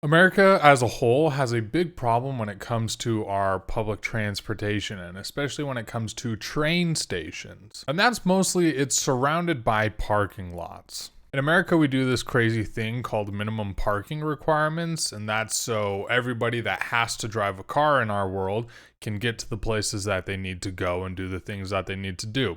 America as a whole has a big problem when it comes to our public transportation, and especially when it comes to train stations. And that's mostly it's surrounded by parking lots. In America, we do this crazy thing called minimum parking requirements, and that's so everybody that has to drive a car in our world can get to the places that they need to go and do the things that they need to do.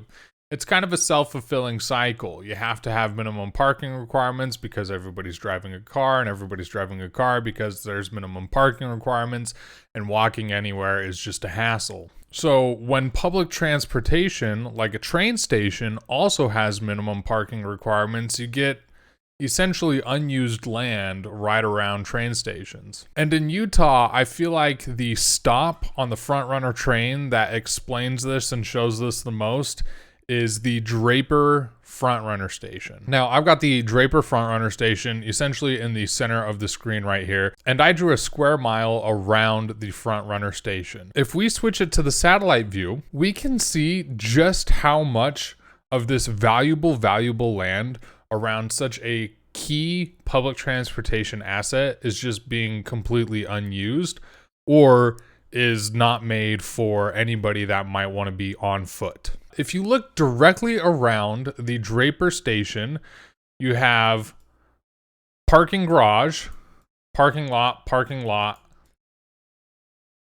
It's kind of a self-fulfilling cycle. You have to have minimum parking requirements because everybody's driving a car, and everybody's driving a car because there's minimum parking requirements, and walking anywhere is just a hassle. So when public transportation, like a train station, also has minimum parking requirements, you get essentially unused land right around train stations. And in Utah, I feel like the stop on the front runner train that explains this and shows this the most is the Draper Frontrunner Station. Now, I've got the Draper Frontrunner Station essentially in the center of the screen right here, and I drew a square mile around the Frontrunner Station. If we switch it to the satellite view, we can see just how much of this valuable land around such a key public transportation asset is just being completely unused or is not made for anybody that might want to be on foot. If you look directly around the Draper Station, you have parking garage, parking lot,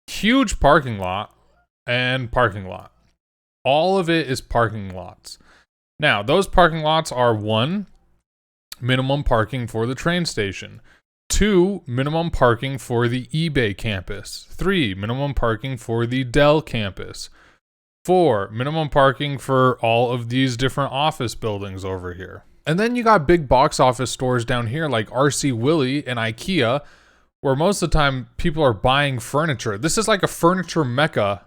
huge parking lot, and parking lot. All of it is parking lots. Now, those parking lots are 1, minimum parking for the train station. 2, minimum parking for the eBay campus. 3, minimum parking for the Dell campus. 4, minimum parking for all of these different office buildings over here. And then you got big box office stores down here like RC Willey and IKEA, where most of the time people are buying furniture. This is like a furniture mecca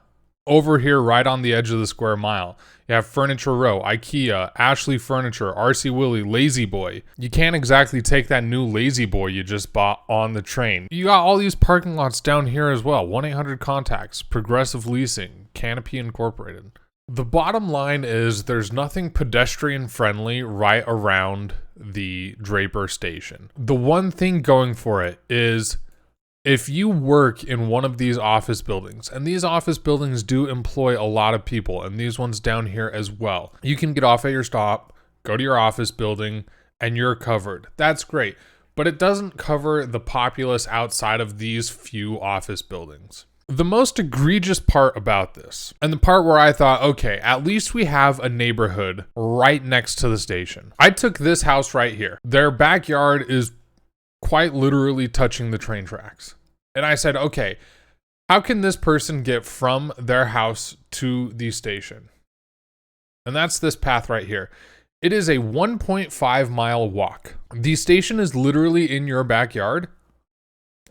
over here right on the edge of the square mile. You have Furniture Row, IKEA, Ashley Furniture, RC Willey, Lazy Boy. You can't exactly take that new Lazy Boy you just bought on the train. You got all these parking lots down here as well. 1-800-CONTACTS, Progressive Leasing, Canopy Incorporated. The bottom line is there's nothing pedestrian friendly right around the Draper Station. The one thing going for it is if you work in one of these office buildings, and these office buildings do employ a lot of people, and these ones down here as well, you can get off at your stop, go to your office building, and you're covered. That's great. But it doesn't cover the populace outside of these few office buildings. The most egregious part about this, and the part where I thought, okay, at least we have a neighborhood right next to the station. I took this house right here. Their backyard is quite literally touching the train tracks. And I said, okay, how can this person get from their house to the station? And that's this path right here. It is a 1.5 mile walk. The station is literally in your backyard,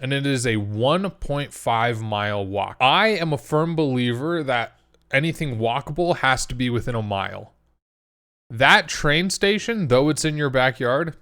and it is a 1.5 mile walk. I am a firm believer that anything walkable has to be within a mile. That train station, though it's in your backyard,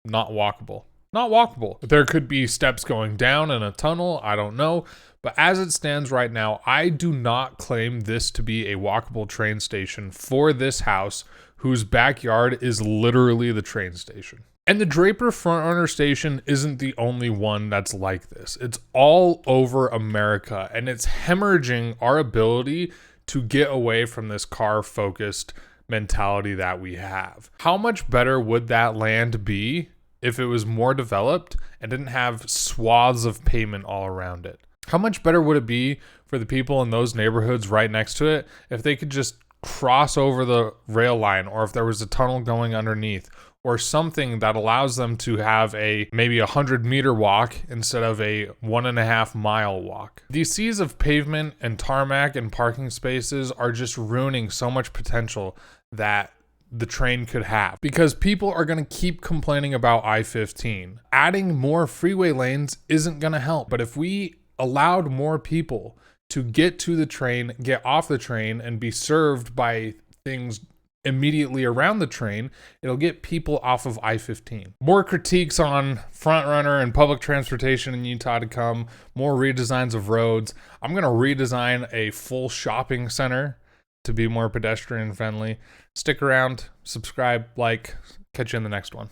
not walkable. Not walkable. There could be steps going down in a tunnel, I don't know. But as it stands right now, I do not claim this to be a walkable train station for this house whose backyard is literally the train station. And the Draper Frontrunner Station isn't the only one that's like this. It's all over America, and it's hemorrhaging our ability to get away from this car-focused mentality that we have. How much better would that land be if it was more developed and didn't have swaths of pavement all around it? How much better would it be for the people in those neighborhoods right next to it if they could just cross over the rail line, or if there was a tunnel going underneath, or something that allows them to have a maybe 100-meter walk instead of a 1.5-mile walk. These seas of pavement and tarmac and parking spaces are just ruining so much potential that the train could have, because people are going to keep complaining about I-15. Adding more freeway lanes isn't going to help. But if we allowed more people to get to the train, get off the train, and be served by things immediately around the train, it'll get people off of I-15. More critiques on Frontrunner and public transportation in Utah to come. More redesigns of roads. I'm going to redesign a full shopping center to be more pedestrian friendly. Stick around, subscribe, like, catch you in the next one.